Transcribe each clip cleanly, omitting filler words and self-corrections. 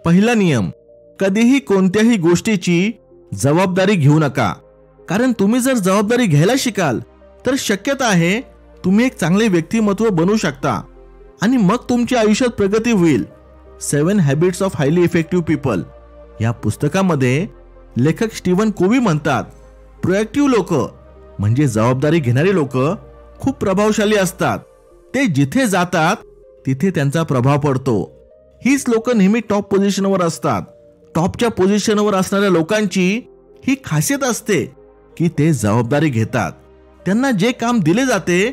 पहिला नियम, कधीही कोणत्याही गोष्टीची जबाबदारी घेऊ नका. कारण तुम्ही जर जबाबदारी घ्यायला शिकाल तर शक्यता आहे तुम्ही एक चांगले व्यक्तिमत्व बनू शकता आणि मग तुमच्या आयुष्यात प्रगती होईल. 7 habits of highly effective people या पुस्तकामध्ये लेखक स्टीवन कोव्ही म्हणतात, प्रोएक्टिव्ह लोक म्हणजे जबाबदारी घेणारी लोक खूप प्रभावशाली असतात. ते जिथे जातात तिथे त्यांचा प्रभाव पडतो. हीच लोक नेहमी टॉप पोझिशनवर असतात. टॉपच्या पोझिशनवर असणाऱ्या लोकांची ही खासियत असते की ते जबाबदारी घेतात. त्यांना जे काम दिले जाते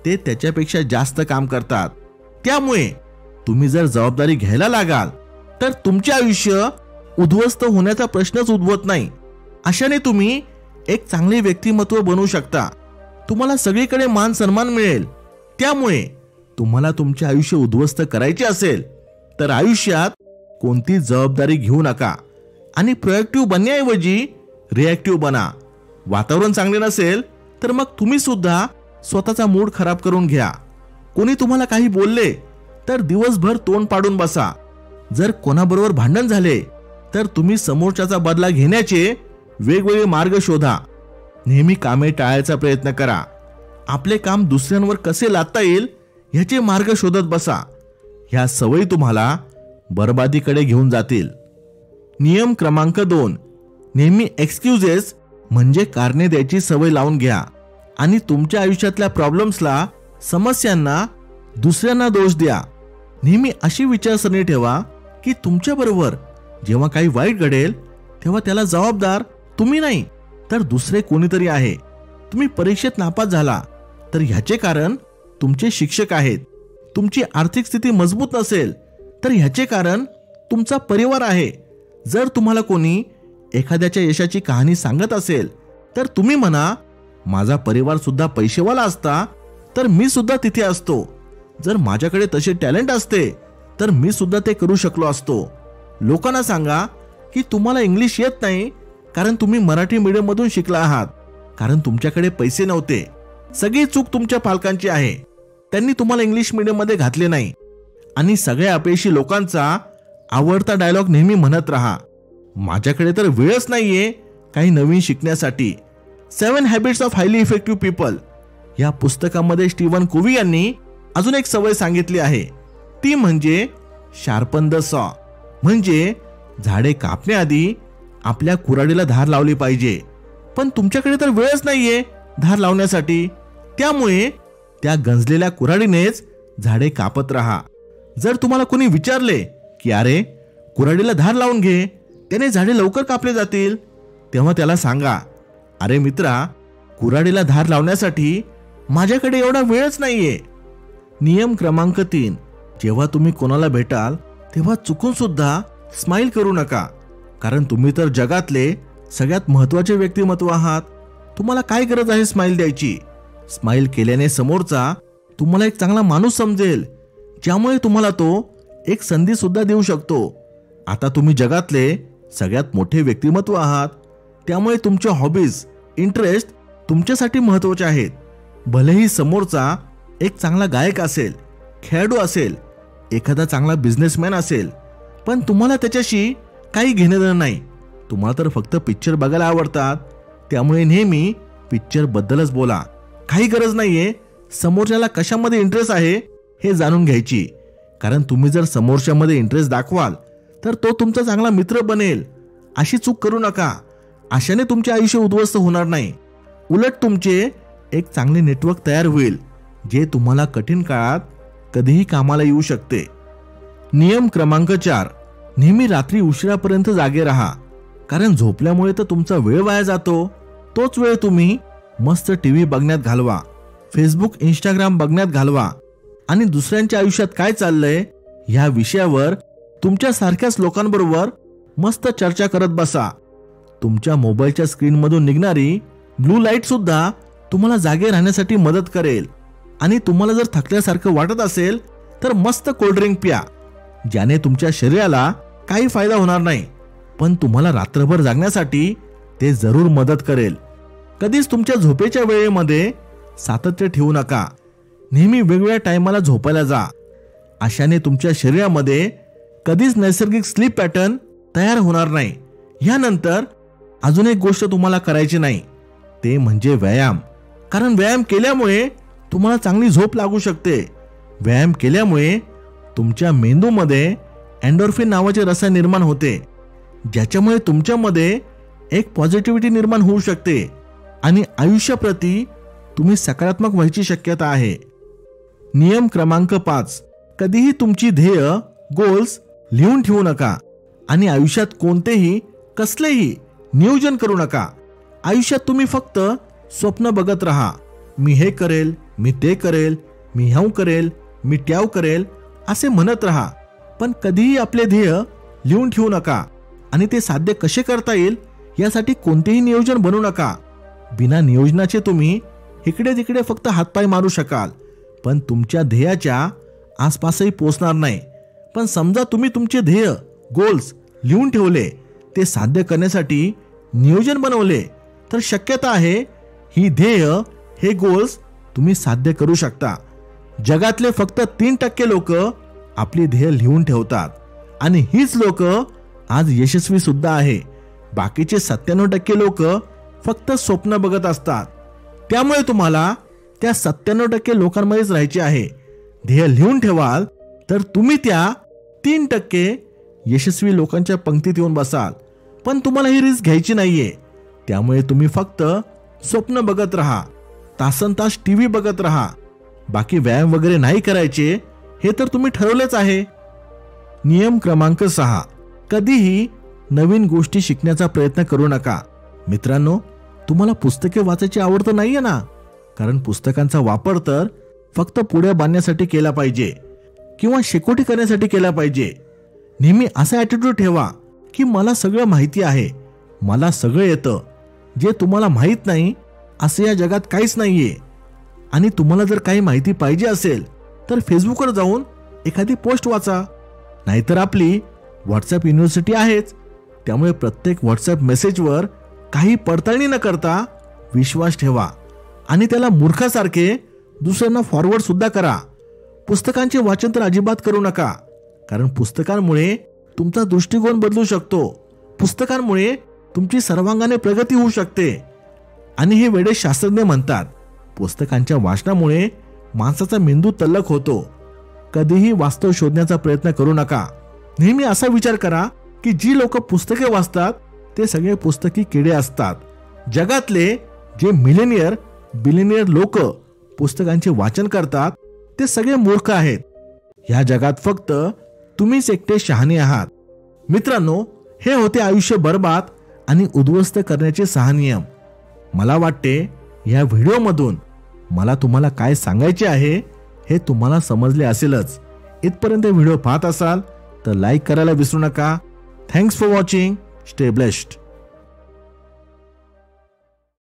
ते त्याच्यापेक्षा जास्त काम करतात. त्यामुळे तुम्ही जर जबाबदारी घ्यायला लागाल तर तुमचे आयुष्य उद्ध्वस्त होण्याचा प्रश्नच उद्भवत नाही. अशाने तुम्ही एक चांगले व्यक्तिमत्व बनवू शकता. तुम्हाला सगळीकडे मान सन्मान मिळेल. त्यामुळे तुम्हाला तुमचे आयुष्य उद्ध्वस्त करायचे असेल तर आयुष्यात कोणती जबाबदारी घेऊ नका आणि प्रोएक्टिव्ह बनण्याऐवजी रिएक्टिव्ह बना. वातावरण चांगले नसेल तर मग तुम्ही सुद्धा स्वतःचा मूड खराब करून घ्या. कोणी तुम्हाला काही बोलले तर दिवसभर तोंड पाडून बसा. जर कोणाबरोबर भांडण झाले तर तुम्ही समोरच्याचा बदला घेण्याचे वेगवेगळे मार्ग शोधा. नेहमी कामे टाळायचा प्रयत्न करा. आपले काम दुसऱ्यांवर कसे लादता येईल ह्याचे मार्ग शोधत बसा. ह्या सवयी तुम्हाला बरबादीकडे घेऊन जातील. नियम क्रमांक 2, नेहमी एक्सक्युजेस म्हणजे कारणे द्यायची सवय लावून घ्या आणि तुमच्या आयुष्यातल्या प्रॉब्लेम्सला, समस्यांना दुसऱ्यांना दोष द्या. नेहमी अशी विचारसरणी ठेवा की तुमच्याबरोबर जेव्हा काही वाईट घडेल तेव्हा त्याला जबाबदार तुम्ही नाही तर दुसरे कोणीतरी आहे. तुम्ही परीक्षेत नापास झाला तर ह्याचे कारण तुमचे शिक्षक आहेत. तुमची आर्थिक स्थिती मजबूत नसेल तर ह्याचे कारण तुमचा परिवार आहे. जर तुम्हाला कोणी एखाद्याच्या यशाची कहाणी सांगत असेल तर तुम्ही म्हणा, माझा परिवार सुद्धा पैसेवाला असता तर मी सुद्धा तिथे असतो. जर माझ्याकडे तसे टॅलेंट असते तर मी सुद्धा ते करू शकलो असतो. लोकांना सांगा की तुम्हाला इंग्लिश येत नाही कारण तुम्ही मराठी मीडियम मधून शिकला आहात, कारण तुमच्याकडे पैसे नव्हते. सगळी चूक तुमच्या पालकांची आहे. त्यांनी तुम्हाला इंग्लिश मीडियम मध्ये घातले नाही. आणि सगळ्या अपयशी लोकांचा आवडता डायलॉग नेहमी म्हणत राहा, माझ्याकडे तर वेळच नाहीये काही नवीन शिकण्यासाठी. 7 habits of highly effective people या पुस्तकामध्ये स्टीवन कोव्ही यांनी अजून एक सवय सांगितली आहे. ती म्हणजे शार्पन द सॉ. म्हणजे झाडे कापण्याआधी आपल्या कुऱ्हाडीला धार लावली पाहिजे. पण तुमच्याकडे तर वेळच नाहीये धार लावण्यासाठी. त्यामुळे त्या गंजलेल्या कुऱ्हाडीनेच झाडे कापत राहा. जर तुम्हाला कोणी विचारले की अरे कुऱ्हाडीला धार लावून घे, त्याने झाडे लवकर कापले जातील, तेव्हा त्याला सांगा, अरे मित्रा, कुऱ्हाडीला धार लावण्यासाठी माझ्याकडे एवढा वेळच नाहीये. नियम क्रमांक 3, जेव्हा तुम्ही कोणाला भेटाल तेव्हा चुकून सुद्धा स्माइल करू नका. कारण तुम्ही तर जगातले सगळ्यात महत्त्वाचे व्यक्तिमत्व आहात. तुम्हाला काय गरज आहे स्माइल द्यायची? स्माइल केल्याने समोरचा तुम्हाला एक चांगला माणूस समजेल, ज्यामुळे तुम्हाला तो एक संधी सुद्धा देऊ शकतो. आता तुम्ही जगातले सगळ्यात मोठे व्यक्तिमत्व आहात. त्यामुळे तुमच्या हॉबीज, इंटरेस्ट तुमच्यासाठी महत्त्वाचे आहेत. भलेही समोरचा एक चांगला गायक असेल, खेळाडू असेल, एखादा चांगला बिझनेसमॅन असेल, पण तुम्हाला त्याच्याशी काही घेणं देणं नाही. तुम्हाला तर फक्त पिक्चर बघायला आवडतात. त्यामुळे नेहमी पिक्चर बद्दलच बोला. काही गरज नाहीये समोरच्याला कशामध्ये इंटरेस्ट आहे हे जाणून घ्यायची. कारण तुम्ही जर समोरच्यामध्ये इंटरेस्ट दाखवाल तर तो तुमचा चांगला मित्र बनेल. अशी चूक करू नका. अशाने तुमचे आयुष्य उद्ध्वस्त होणार नाही. उलट तुमचे एक चांगले नेटवर्क तयार होईल, जे तुम्हाला कठीण काळात कधीही कामाला येऊ शकते. नियम क्रमांक 4, नेहमी रात्री उशिरापर्यंत जागे राहा. कारण झोपल्यामुळे तर तुमचा वेळ वाया जातो. तोच वेळ तुम्ही मस्त टीव्ही बघण्यात घालवा, फेसबुक, इंस्टाग्राम बघण्यात घालवा आणि दुसऱ्यांच्या आयुष्यात काय चाललंय ह्या विषयावर तुमच्या सारख्याच लोकांबरोबर मस्त चर्चा करत बसा. तुमच्या मोबाईलच्या स्क्रीनमधून निघणारी ब्लू लाईट सुद्धा तुम्हाला जागे राहण्यासाठी मदत करेल. आणि तुम्हाला जर थकल्यासारखं वाटत असेल तर मस्त कोल्ड्रिंक प्या, ज्याने तुमच्या शरीराला काही फायदा होणार नाही, पण तुम्हाला रात्रभर जागण्यासाठी ते जरूर मदत करेल. कधीच तुमच्या झोपेच्या वेळेमध्ये सातत्य ठेवू नका. नेहमी वेगवेगळ्या टायमाला झोपायला जा. अशाने तुमच्या शरीरामध्ये कधीच नैसर्गिक स्लीप पॅटर्न तयार होणार नाही. यानंतर अजून एक गोष्ट तुम्हाला करायची नाही, ते म्हणजे व्यायाम. कारण व्यायाम केल्यामुळे तुम्हाला चांगली झोप लागू शकते. व्यायाम केल्यामुळे तुमच्या मेंदूमध्ये एंडोर्फिन नावाचे रसायन निर्माण होते, ज्याच्यामुळे तुमच्यामध्ये एक पॉझिटिव्हिटी निर्माण होऊ शकते आणि आयुष्याप्रती तुम्ही सकारात्मक व्हायची शक्यता आहे. नियम क्रमांक 5, कधीही तुमची ध्येय गोल्स लिहून ठेवू नका आणि आयुष्यात कोणतेही कसलेही नियोजन करू नका. आयुष्यात तुम्ही फक्त स्वप्न बघत राहा. मी हे करेल, मी ते करेल, मी ह्याव करेल, मी त्याव करेल असे म्हणत राहा. पण कधीही आपले ध्येय लिहून ठेवू नका आणि ते साध्य कसे करता येईल यासाठी कोणतेही नियोजन बनवू नका. बिना नियोजनाचे तुम्ही इकडे तिकडे फक्त हातपाय मारू शकाल, पण तुमच्या ध्येयाच्या आसपासही पोहोचणार नाही. पण समजा तुम्ही तुमचे ध्येय गोल्स लिहून ठेवले, ते साध्य करण्यासाठी नियोजन बनवले, तर शक्यता आहे ही ध्येय हे गोल्स तुम्ही साध्य करू शकता. जगातले फक्त 3% लोक आपली ध्येय लिहून ठेवतात आणि हीच लोक आज यशस्वी सुद्धा आहे. बाकीचे 97% लोक फक्त स्वप्न बघत असतात. त्यामुळे तुम्हाला त्या 97% लोकांमध्येच राहायचे आहे. ध्येय लिहून ठेवाल तर तुम्ही त्या 3% यशस्वी लोकांच्या पंक्तीत येऊन बसाल. पण तुम्हाला ही रिस्क घ्यायची नाहीये. त्यामुळे तुम्ही फक्त स्वप्न बघत राहा, तासनतास टीव्ही बघत राहा. बाकी व्यायाम वगैरे नाही करायचे हे तर तुम्ही ठरवलेच आहे. नियम क्रमांक 6, कधीही नवीन गोष्टी शिकण्याचा प्रयत्न करू नका. मित्रांनो, तुम्हाला पुस्तके वाचायची आवड तर नाहीये ना? कारण पुस्तकांचा वापर तर फक्त पुढे बांधण्यासाठी केला पाहिजे किंवा शेकोटी करण्यासाठी केला पाहिजे. नेहमी असा ॲटिट्यूड ठेवा की मला सगळं माहिती आहे, मला सगळं येतं. जे तुम्हाला माहीत नाही असं या जगात काहीच नाहीये. आणि तुम्हाला जर काही माहिती पाहिजे असेल तर फेसबुकवर जाऊन एखादी पोस्ट वाचा, नाहीतर आपली व्हॉट्सअप युनिव्हर्सिटी आहेच. त्यामुळे प्रत्येक व्हॉट्सअप मेसेजवर काही पडताळणी न करता विश्वास ठेवा आणि त्याला मूर्खासारखे दुसऱ्यांना फॉरवर्ड सुद्धा करा. पुस्तकांचे वाचन तर अजिबात करू नका, कारण पुस्तकांमुळे तुमचा दृष्टिकोन बदलू शकतो. पुस्तकांमुळे तुमची सर्वांगाने प्रगती होऊ शकते. आणि हे वेडे शास्त्रज्ञ म्हणतात, पुस्तकांच्या वाचनामुळे माणसाचा मेंदू तल्लख होतो. कधीही वास्तव शोधण्याचा प्रयत्न करू नका. नेहमी असा विचार करा की जी लोक पुस्तके वाचतात ते सगळे पुस्तकी किडे असतात. जगातले जे मिलेनियर बिलिनियर लोक पुस्तकांचे वाचन करतात ते सगळे मूर्ख आहेत. ह्या जगात फक्त तुम्हीच एकटे शहाणे आहात. मित्रांनो, हे होते आयुष्य बर्बाद आणि उद्ध्वस्त करण्याचे 6 नियम. मला वाटते या व्हिडिओमधून मला तुम्हाला काय सांगायचे आहे हे तुम्हाला समजले असेलच. इथपर्यंत व्हिडिओ पाहत असाल तर लाईक करायला विसरू नका. Thanks for watching. Stay blessed.